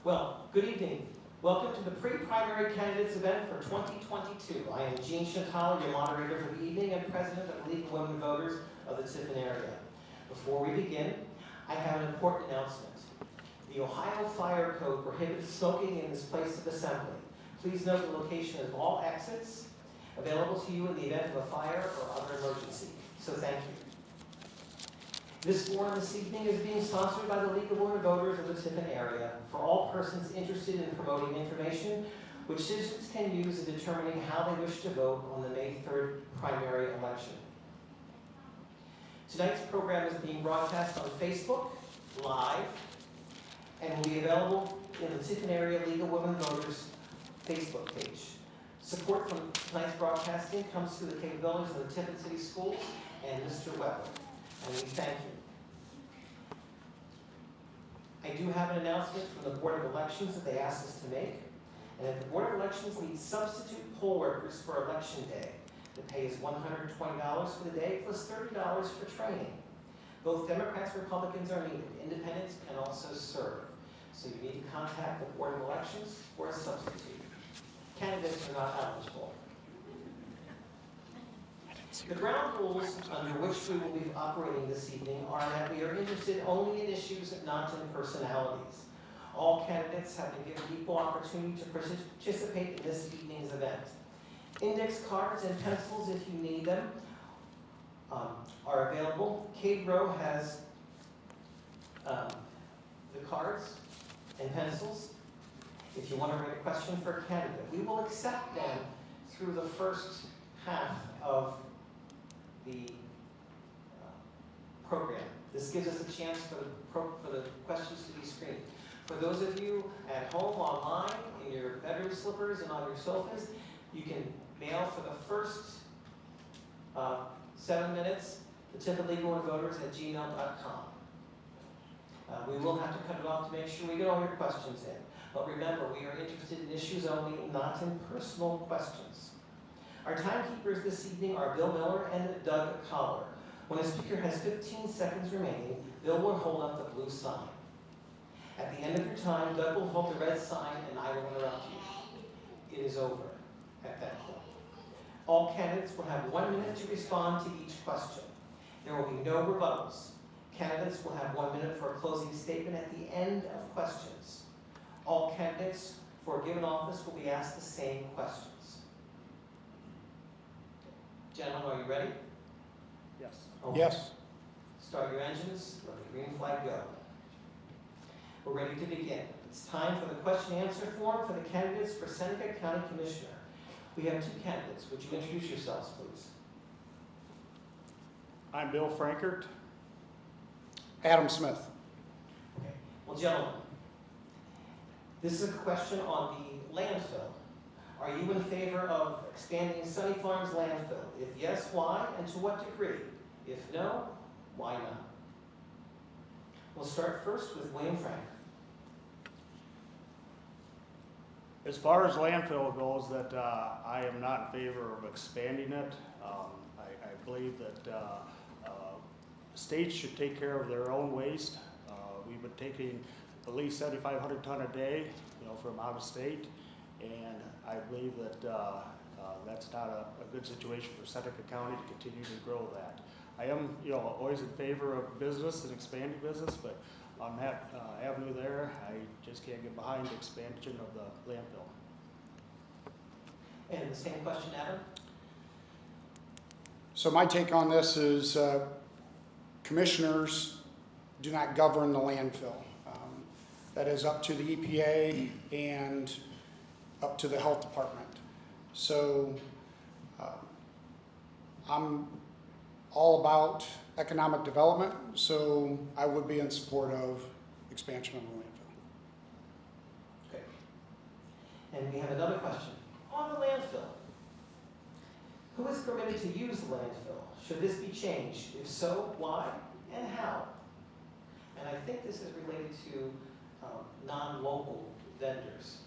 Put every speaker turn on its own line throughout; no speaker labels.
Well, good evening. Welcome to the pre-primary candidates event for 2022. I am Gene Chantal, your moderator for the evening and president of the League of Women Voters of the Tiffin area. Before we begin, I have an important announcement. The Ohio Fire Code prohibits smoking in this place of assembly. Please note the location of all exits available to you in the event of a fire or other emergency. So thank you. This forum this evening is being sponsored by the League of Women Voters of the Tiffin area for all persons interested in promoting information which citizens can use in determining how they wish to vote on the May 3rd primary election. Tonight's program is being broadcast on Facebook, live, and will be available in the Tiffin Area League of Women Voters Facebook page. Support from tonight's broadcasting comes through the capabilities of the Tiffin City Schools and Mr. Weber, and we thank you. I do have an announcement from the Board of Elections that they asked us to make, and that the Board of Elections needs substitute poll workers for Election Day. The pay is $120 for the day plus $30 for training. Both Democrats and Republicans are needed. Independents can also serve. So you need to contact the Board of Elections for a substitute. Candidates are not eligible. The ground rules under which we will be operating this evening are that we are interested only in issues, not in personalities. All candidates have been given equal opportunity to participate in this evening's event. Index cards and pencils, if you need them, are available. Cade Row has the cards and pencils. If you want to write a question for a candidate, we will accept them through the first half of the program. This gives us a chance for the questions to be screened. For those of you at home, online, in your bedroom slippers and on your sofas, you can mail for the first 7 minutes the Tiffin League of Women Voters at gmail.com. We will have to cut it off to make sure we get all your questions in. But remember, we are interested in issues only, not in personal questions. Our timekeepers this evening are Bill Miller and Doug Collar. When a speaker has 15 seconds remaining, Bill will hold up the blue sign. At the end of your time, Doug will hold the red sign and I will interrupt you. It is over at that point. All candidates will have 1 minute to respond to each question. There will be no rebuttals. Candidates will have 1 minute for a closing statement at the end of questions. All candidates for a given office will be asked the same questions. Gentlemen, are you ready?
Yes.
Okay.
Yes.
Start your engines, let the green flag go. We're ready to begin. It's time for the question and answer form for the candidates for Seneca County Commissioner. We have 2 candidates. Would you introduce yourselves, please?
I'm Bill Frankert.
Adam Smith.
Okay. Well, gentlemen, this is a question on the landfill. Are you in favor of expanding Sunny Farms landfill? If yes, why, and to what degree? If no, why not? We'll start first with William Frank.
As far as landfill goes, that I am not in favor of expanding it. I believe that states should take care of their own waste. We've been taking at least 7,500 ton a day, from out of state, and I believe that that's not a good situation for Seneca County to continue to grow that. I am, always in favor of business and expanding business, but on that avenue there, I just can't get behind the expansion of the landfill.
And the same question, Adam?
So my take on this is commissioners do not govern the landfill. That is up to the EPA and up to the health department. So I'm all about economic development, so I would be in support of expansion of the landfill.
Okay. And we have another question. On the landfill, who is permitted to use the landfill? Should this be changed? If so, why and how? And I think this is related to non-local vendors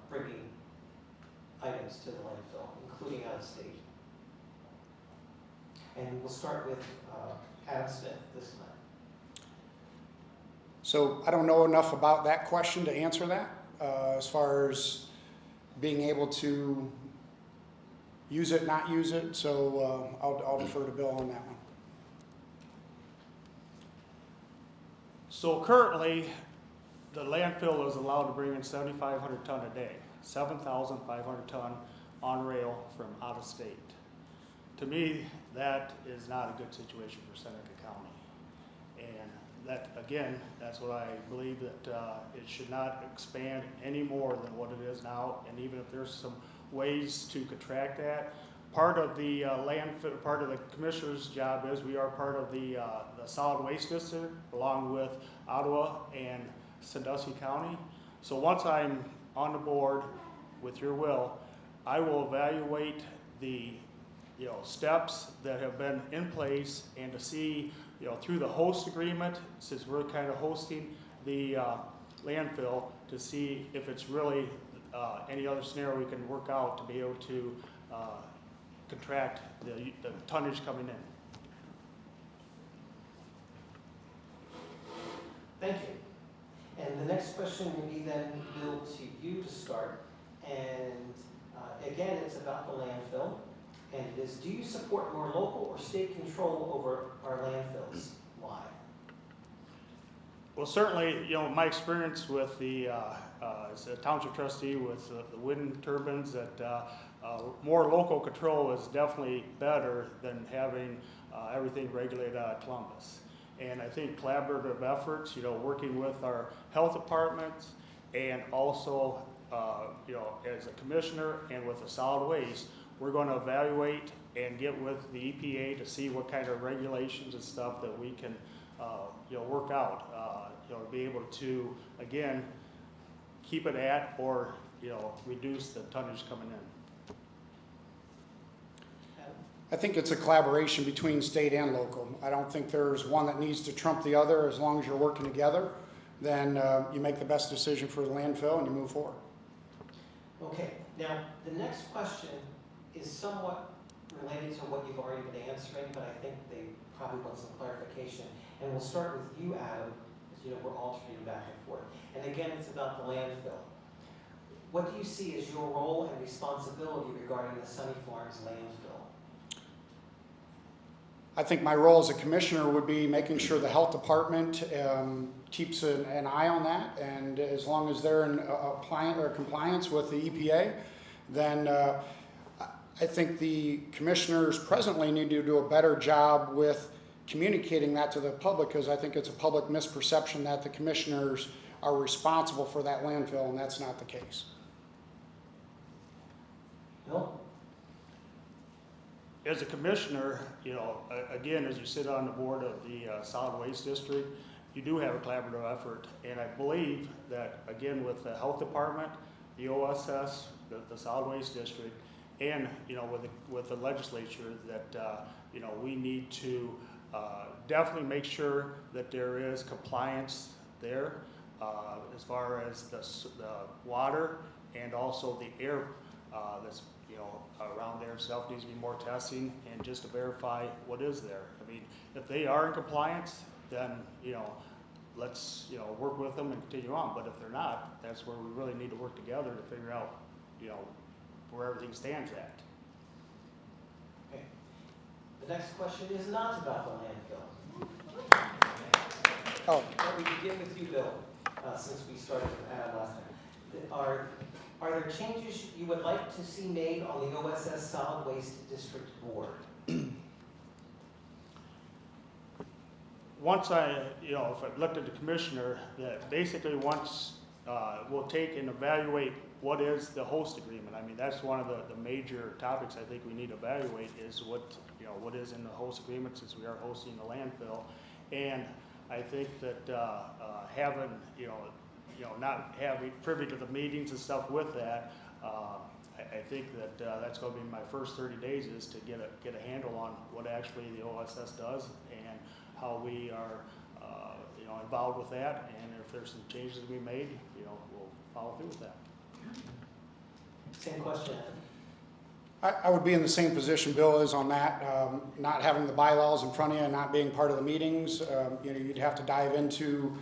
bringing items to the landfill, including out of state. And we'll start with Adam Smith this time.
So I don't know enough about that question to answer that, as far as being able to use it, not use it. So I'll defer to Bill on that one.
So currently, the landfill is allowed to bring in 7,500 ton a day, 7,500 ton on rail from out of state. To me, that is not a good situation for Seneca County. And that, again, that's what I believe, that it should not expand any more than what it is now. And even if there's some ways to contract that, part of the landfill, part of the commissioner's job is we are part of the solid waste district along with Ottawa and Sandusky County. So once I'm on the board, with your will, I will evaluate the steps that have been in place, and to see through the host agreement, since we're kind of hosting the landfill, to see if it's really any other scenario we can work out to be able to contract the tonnage coming in.
Thank you. And the next question will be then, Bill, to you to start. And again, it's about the landfill. And it is, do you support more local or state control over our landfills? Why?
Well, certainly, my experience with the as a township trustee with the wind turbines, that more local control is definitely better than having everything regulated out of Columbus. And I think collaborative efforts, working with our health departments, and also, as a commissioner and with the solid waste, we're going to evaluate and get with the EPA to see what kind of regulations and stuff that we can, work out, be able to, again, keep it at or, reduce the tonnage coming in.
I think it's a collaboration between state and local. I don't think there's one that needs to trump the other. As long as you're working together, then you make the best decision for the landfill and you move forward.
Okay, now the next question is somewhat related to what you've already been answering, but I think they probably want some clarification. And we'll start with you, Adam, because we're alternating back and forth. And again, it's about the landfill. What do you see as your role and responsibility regarding the Sunny Florence landfill?
I think my role as a commissioner would be making sure the health department keeps an eye on that, and as long as they're in compliance with the EPA, then I think the commissioners presently need to do a better job with communicating that to the public, because I think it's a public misperception that the commissioners are responsible for that landfill, and that's not the case.
Bill?
As a commissioner, again, as you sit on the board of the solid waste district, you do have a collaborative effort. And I believe that, again, with the health department, the OSS, the solid waste district, and, with the legislature, that, we need to definitely make sure that there is compliance there as far as the water and also the air that's around there itself needs to be more testing, and just to verify what is there. I mean, if they are in compliance, then, let's, work with them and continue on. But if they're not, that's where we really need to work together to figure out, where everything stands at.
Okay. The next question is not about the landfill.
Oh,
Let me begin with you, Bill, since we started with Adam last time. Are there changes you would like to see made on the OSS Solid Waste District Board?
Once if I looked at the commissioner, that basically once we'll take and evaluate what is the host agreement. I mean, that's one of the major topics I think we need to evaluate, is what is in the host agreement, since we are hosting the landfill. And I think that having, not having privy to the meetings and stuff with that, I think that that's going to be my first 30 days, is to get a handle on what actually the OSS does and how we are, involved with that. And if there's some changes to be made, we'll follow through with that.
Same question.
I would be in the same position Bill is on that, not having the bylaws in front of you and not being part of the meetings. You'd have to dive into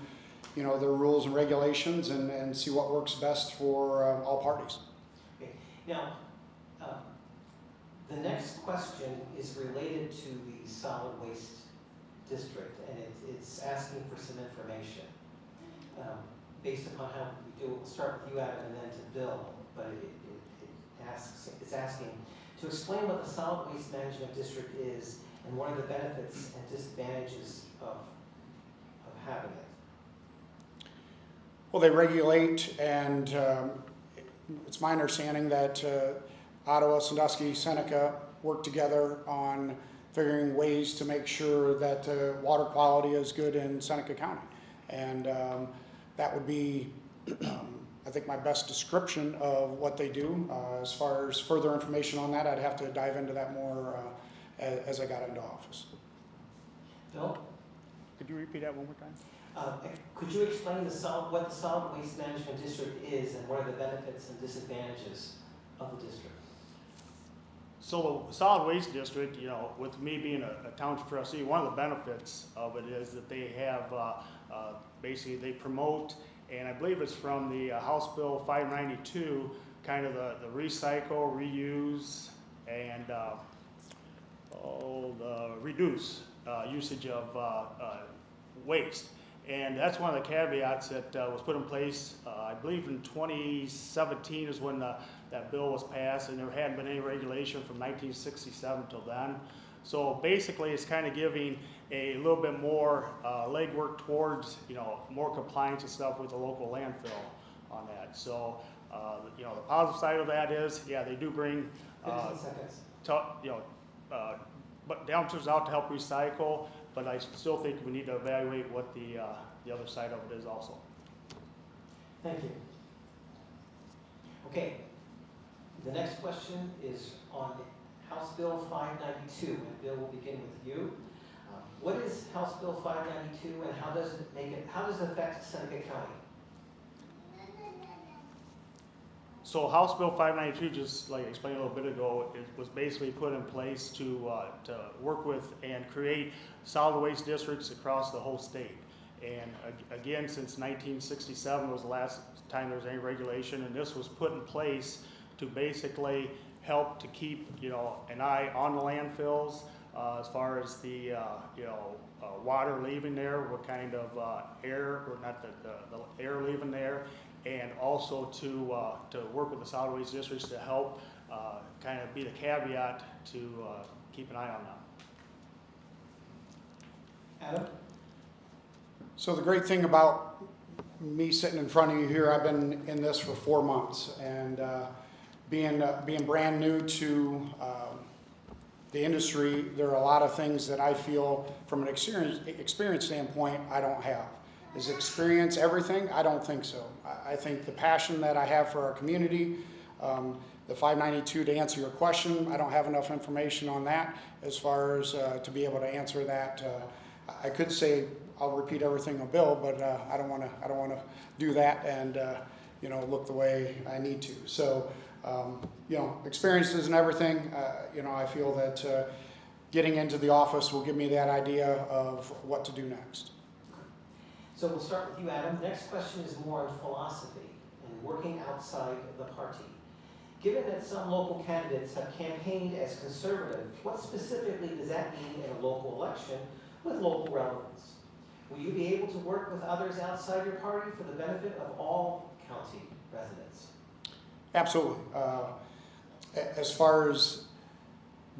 their rules and regulations and see what works best for all parties.
Okay. Now, the next question is related to the solid waste district, and it's asking for some information. Based upon how we do it, we'll start with you, Adam, and then to Bill, but it's asking to explain what the solid waste management district is and what are the benefits and disadvantages of having it.
Well, they regulate, and it's my understanding that Ottawa, Sandusky, Seneca work together on figuring ways to make sure that water quality is good in Seneca County. And that would be, I think, my best description of what they do. As far as further information on that, I'd have to dive into that more as I got into office.
Bill?
Could you repeat that one more time?
Could you explain what the solid waste management district is and what are the benefits and disadvantages of the district?
So the solid waste district, with me being a township trustee, one of the benefits of it is that they have, basically they promote, and I believe it's from the House Bill 592, kind of the recycle, reuse, and the reduce usage of waste. And that's one of the caveats that was put in place, I believe in 2017 is when that bill was passed, and there hadn't been any regulation from 1967 till then. So basically it's kind of giving a little bit more legwork towards, more compliance and stuff with the local landfill on that. So, the positive side of that is, yeah, they do bring,
15 seconds.
but downstairs out to help recycle, but I still think we need to evaluate what the other side of it is also.
Thank you. Okay, the next question is on House Bill 592, and Bill will begin with you. What is House Bill 592, and how does it affect Seneca County?
So House Bill 592, just like I explained a little bit ago, it was basically put in place to work with and create solid waste districts across the whole state. And again, since 1967 was the last time there was any regulation, and this was put in place to basically help to keep an eye on the landfills as far as the water leaving there, what kind of air, or not the air leaving there, and also to work with the solid waste districts to help kind of be the caveat to keep an eye on them.
Adam?
So the great thing about me sitting in front of you here, I've been in this for 4 months, and being brand new to the industry, there are a lot of things that I feel from an experience standpoint I don't have. Is experience everything? I don't think so. I think the passion that I have for our community, the 592, to answer your question, I don't have enough information on that as far as to be able to answer that. I could say I'll repeat everything on Bill, but I don't want to do that and look the way I need to. So experience isn't everything. I feel that getting into the office will give me that idea of what to do next.
So we'll start with you, Adam. The next question is more on philosophy and working outside the party. Given that some local candidates have campaigned as conservative, what specifically does that mean in a local election with local relevance? Will you be able to work with others outside your party for the benefit of all county residents?
Absolutely. As far as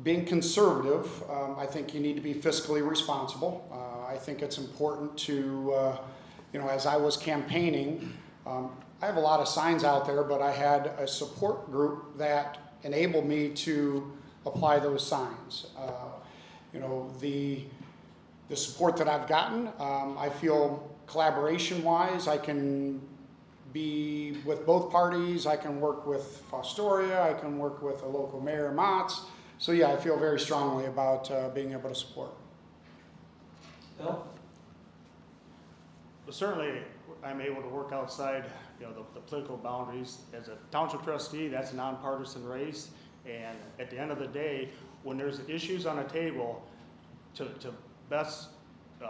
being conservative, I think you need to be fiscally responsible. I think it's important to, as I was campaigning, I have a lot of signs out there, but I had a support group that enabled me to apply those signs. The support that I've gotten, I feel collaboration-wise, I can be with both parties. I can work with Fostoria. I can work with a local mayor, Motts. So yeah, I feel very strongly about being able to support.
Bill?
But certainly, I'm able to work outside, the political boundaries. As a township trustee, that's a nonpartisan race. And at the end of the day, when there's issues on the table, to best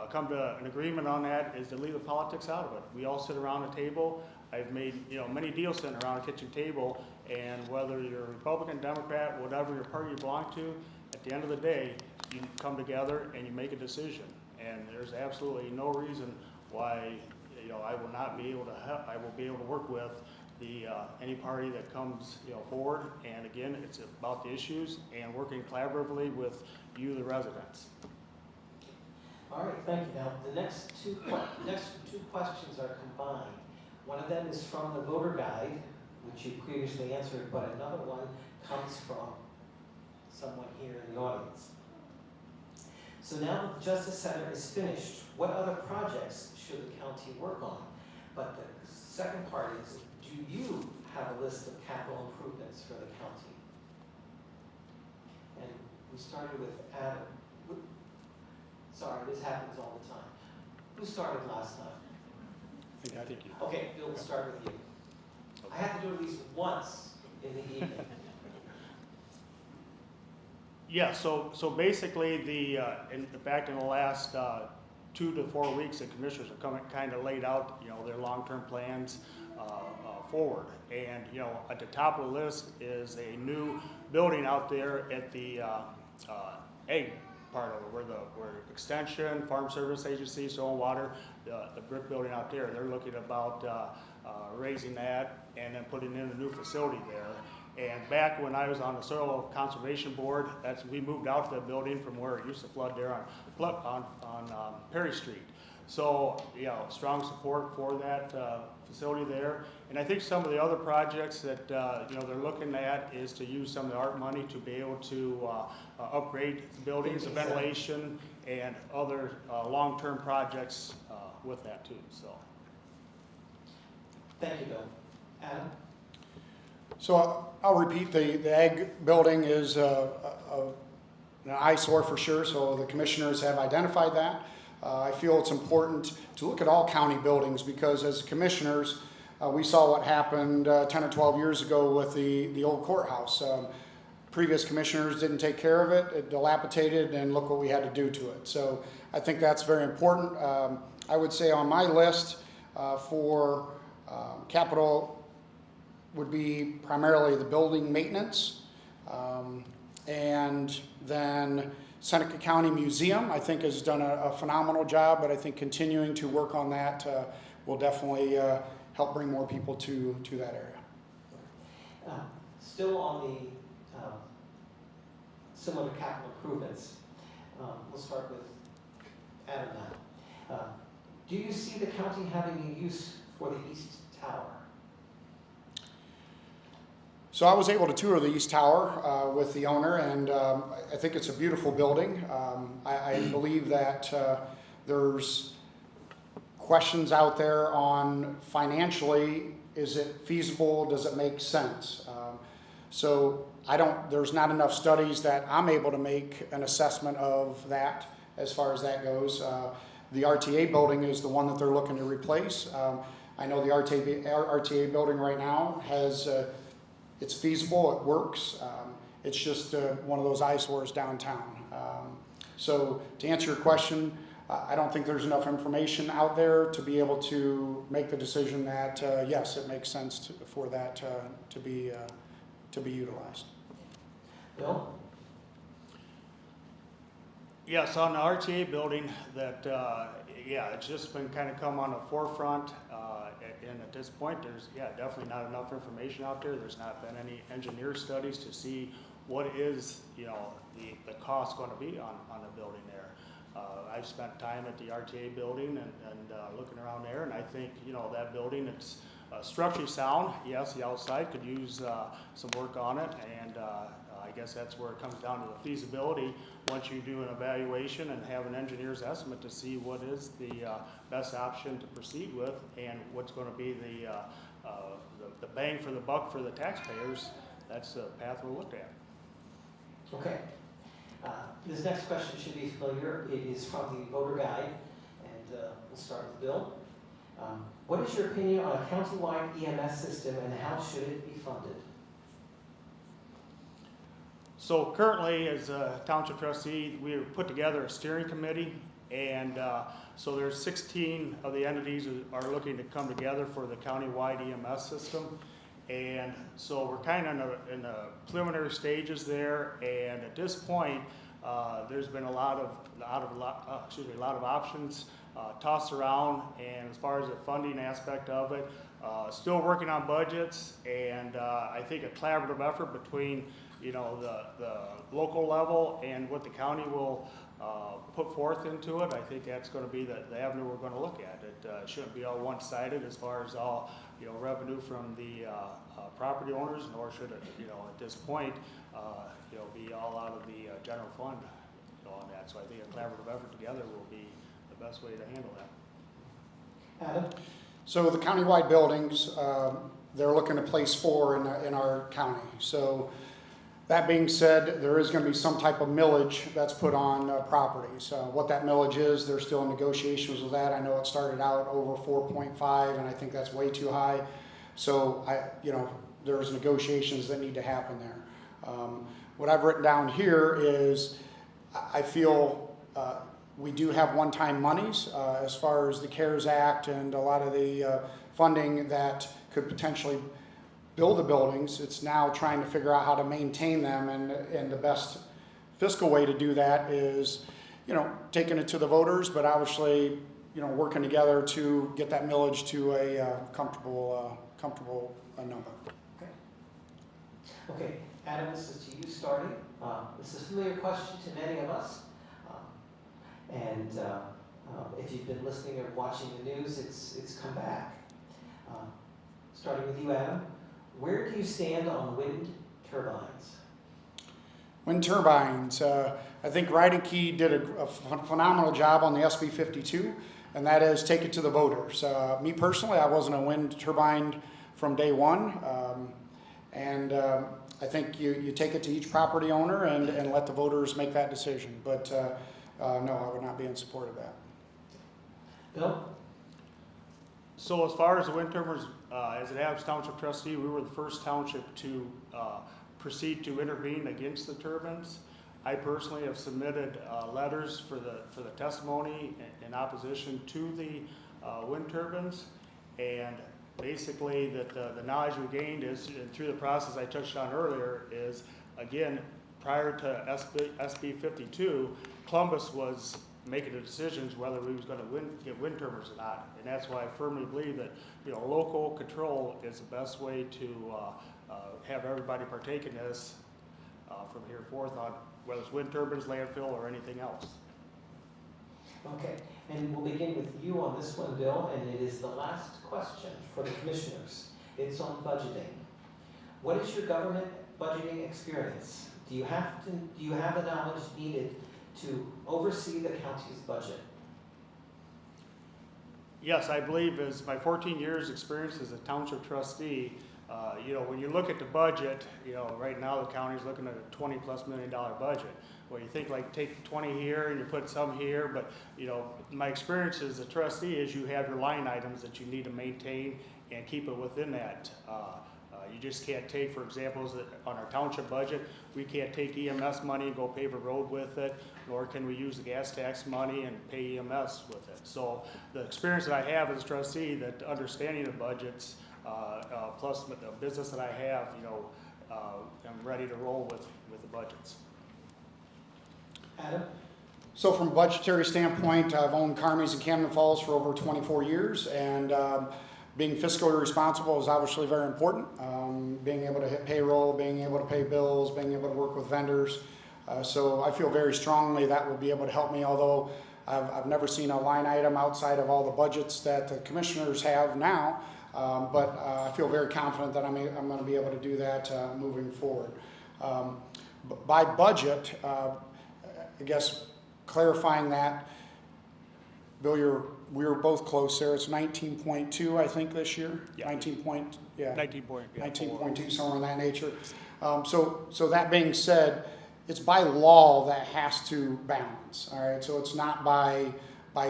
come to an agreement on that is to leave the politics out of it. We all sit around a table. I've made, many deals sitting around a kitchen table, and whether you're Republican, Democrat, whatever your party you belong to, at the end of the day, you come together and you make a decision. And there's absolutely no reason why, I will not be able to help. I will be able to work with any party that comes, forward. And again, it's about the issues and working collaboratively with you, the residents.
All right, thank you. Now, the next two questions are combined. One of them is from the voter guide, which you previously answered, but another one comes from someone here in the audience. So now that the Justice Center is finished, what other projects should the county work on? But the second part is, do you have a list of capital improvements for the county? And we started with Adam. Sorry, this happens all the time. Who started last time?
I think you.
Okay, Bill, we'll start with you. I have to do at least once in the evening.
Yeah, so basically in fact, in the last 2 to 4 weeks, the commissioners have kind of laid out, their long-term plans forward. And, at the top of the list is a new building out there at the egg part of it, where the extension, farm service agency, soil and water, the brick building out there, they're looking about raising that and then putting in a new facility there. And back when I was on the Soil Conservation Board, we moved out to the building from where it used to flood there on Perry Street. So, strong support for that facility there. And I think some of the other projects that they're looking at is to use some of the ARP money to be able to upgrade the buildings, the ventilation, and other long-term projects with that too. So,
thank you, Bill. Adam?
So I'll repeat, the ag building is an eyesore for sure, so the commissioners have identified that. I feel it's important to look at all county buildings because as commissioners, we saw what happened 10 or 12 years ago with the old courthouse. Previous commissioners didn't take care of it, it dilapidated, and look what we had to do to it. So I think that's very important. I would say on my list for capital would be primarily the building maintenance, and then Seneca County Museum, I think, has done a phenomenal job, but I think continuing to work on that will definitely help bring more people to that area.
Still on the similar capital improvements, we'll start with Adam now. Do you see the county having a use for the East Tower?
So I was able to tour the East Tower with the owner, and I think it's a beautiful building. I believe that there's questions out there on financially, is it feasible, does it make sense? So there's not enough studies that I'm able to make an assessment of that as far as that goes. The RTA building is the one that they're looking to replace. I know the RTA building right now has it's feasible, it works. It's just one of those eyesores downtown. So to answer your question, I don't think there's enough information out there to be able to make the decision that yes, it makes sense for that to be utilized.
Bill?
Yes, on the RTA building, that it's just been kind of come on the forefront, and at this point, there's definitely not enough information out there. There's not been any engineer studies to see what is the cost going to be on the building there. I've spent time at the RTA building and looking around there, and I think that building, it's structurally sound. Yes, the outside could use some work on it, and I guess that's where it comes down to the feasibility. Once you do an evaluation and have an engineer's estimate to see what is the best option to proceed with and what's going to be the bang for the buck for the taxpayers, that's the path we'll look at.
Okay. This next question should be familiar. It is from the voter guide, and we'll start with Bill. What is your opinion on a countywide EMS system, and how should it be funded?
So currently, as a township trustee, we have put together a steering committee, And so there's 16 of the entities that are looking to come together for the countywide EMS system. And so we're kind of in the preliminary stages there. And at this point, there's been a lot of options tossed around. And as far as the funding aspect of it, still working on budgets. And I think a collaborative effort between, you know, the local level and what the county will put forth into it. I think that's going to be the avenue we're going to look at. It shouldn't be all one-sided as far as all, you know, revenue from the property owners, nor should it, you know, at this point, you know, be all out of the general fund, you know, on that. So I think a collaborative effort together will be the best way to handle that.
Adam?
So the countywide buildings, they're looking to place 4 in our county. So that being said, there is going to be some type of millage that's put on properties. What that millage is, they're still in negotiations with that. I know it started out over 4.5, and I think that's way too high. So you know, there's negotiations that need to happen there. What I've written down here is, I feel we do have one-time monies as far as the CARES Act and a lot of the funding that could potentially build the buildings. It's now trying to figure out how to maintain them, and the best fiscal way to do that is, you know, taking it to the voters, but obviously, you know, working together to get that millage to a comfortable number.
Okay, Adam, this is to you starting. This is a familiar question to many of us. If you've been listening or watching the news, it's come back. Starting with you, Adam, where do you stand on wind turbines?
Wind turbines, I think Key did a phenomenal job on the SB 52, and that is take it to the voters. Me personally, I wasn't a wind turbine from day one, I think you take it to each property owner and let the voters make that decision. But no, I would not be in support of that.
Bill?
So as far as the wind turbines, as an Adams Township trustee, we were the first township to proceed to intervene against the turbines. I personally have submitted letters for the testimony in opposition to the wind turbines, and basically that the knowledge we gained is, and through the process I touched on earlier, is again prior to SB 52, Columbus was making the decisions whether we was going to get wind turbines or not, and that's why I firmly believe that, you know, local control is the best way to have everybody partake in this from here forth on whether it's wind turbines, landfill, or anything else.
Okay, and we'll begin with you on this one, Bill, and it is the last question for the commissioners. It's on budgeting. What is your government budgeting experience? Do you have the knowledge needed to oversee the county's budget?
Yes, I believe as my 14 years experience as a township trustee, you know, when you look at the budget, you know, right now the county's looking at a $20+ million budget. Well, you think like take 20 here and you put some here, but you know, my experience as a trustee is you have your line items that you need to maintain and keep it within that. You just can't take, for example, on our township budget, we can't take EMS money and go pave a road with it, nor can we use the gas tax money and pay EMS with it. So the experience that I have as a trustee, that understanding of budgets, plus the business that I have, you know, I'm ready to roll with the budgets.
Adam?
So from a budgetary standpoint, I've owned Carmies and Camden Falls for over 24 years, and being fiscally responsible is obviously very important. Being able to hit payroll, being able to pay bills, being able to work with vendors. So I feel very strongly that will be able to help me, although I've never seen a line item outside of all the budgets that the commissioners have now. But I feel very confident that I'm going to be able to do that moving forward. By budget, I guess clarifying that, Bill, we were both close there. It's 19.2, I think, this year.
Yeah.
19.2, somewhere in that nature. So that being said, it's by law that has to balance. All right, so it's not by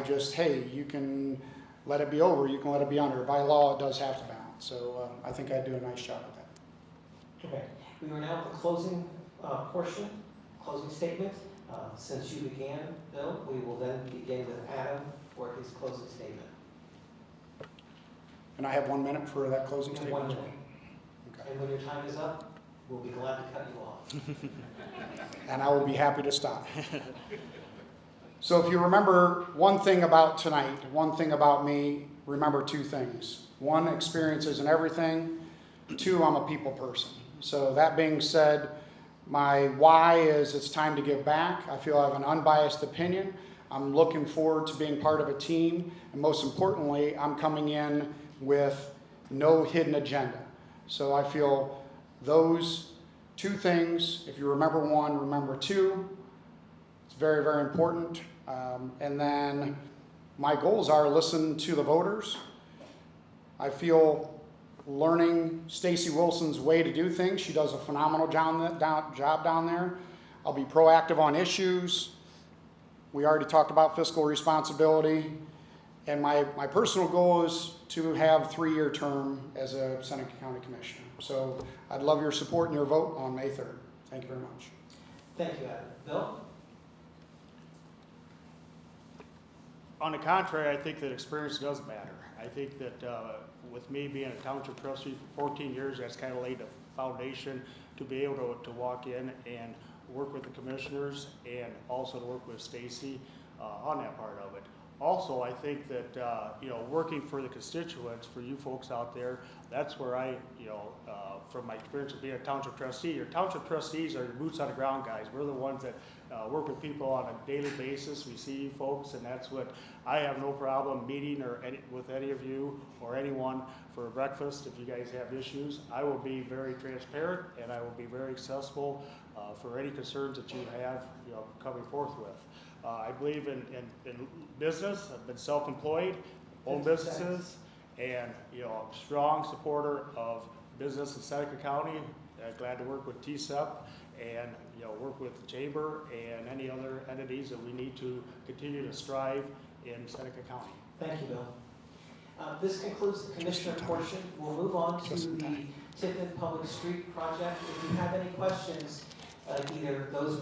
just, hey, you can let it be over, you can let it be under. By law, it does have to balance. So I think I do a nice job of that.
Okay, we are now at the closing portion, closing statement. Since you began, Bill, we will then begin with Adam for his closing statement.
And I have 1 minute for that closing
In
statement.
1 minute.
Okay.
And when your time is up, we'll be glad to cut you off.
And I will be happy to stop. So if you remember one thing about tonight, one thing about me, remember 2 things. 1, experience isn't everything. 2, I'm a people person. So that being said, my why is it's time to give back. I feel I have an unbiased opinion. I'm looking forward to being part of a team. And most importantly, I'm coming in with no hidden agenda. So I feel those 2 things, if you remember 1, remember 2. It's very, very important. And then my goals are listen to the voters. I feel learning Stacy Wilson's way to do things. She does a phenomenal job down there. I'll be proactive on issues. We already talked about fiscal responsibility. And my personal goal is to have a 3-year term as a Seneca County Commissioner. So I'd love your support and your vote on May 3rd. Thank you very much.
Thank you, Adam. Bill?
On the contrary, I think that experience does matter. I think that with me being a township trustee for 14 years, that's kind of laid the foundation to be able to walk in and work with the commissioners and also to work with Stacy on that part of it. Also, I think that, working for the constituents, for you folks out there, that's where from my experience of being a township trustee, your township trustees are the boots on the ground guys. We're the ones that work with people on a daily basis. We see you folks, and that's what I have no problem meeting with any of you or anyone for breakfast if you guys have issues. I will be very transparent, and I will be very accessible for any concerns that you have coming forth with. I believe in business. I've been self-employed, own businesses, and I'm a strong supporter of business in Seneca County. Glad to work with TCEP and work with the chamber and any other entities that we need to continue to strive in Seneca County.
Thank you, Bill. This concludes the commissioner portion. We'll move on to the Tiffin Public Street project. If you have any questions, either those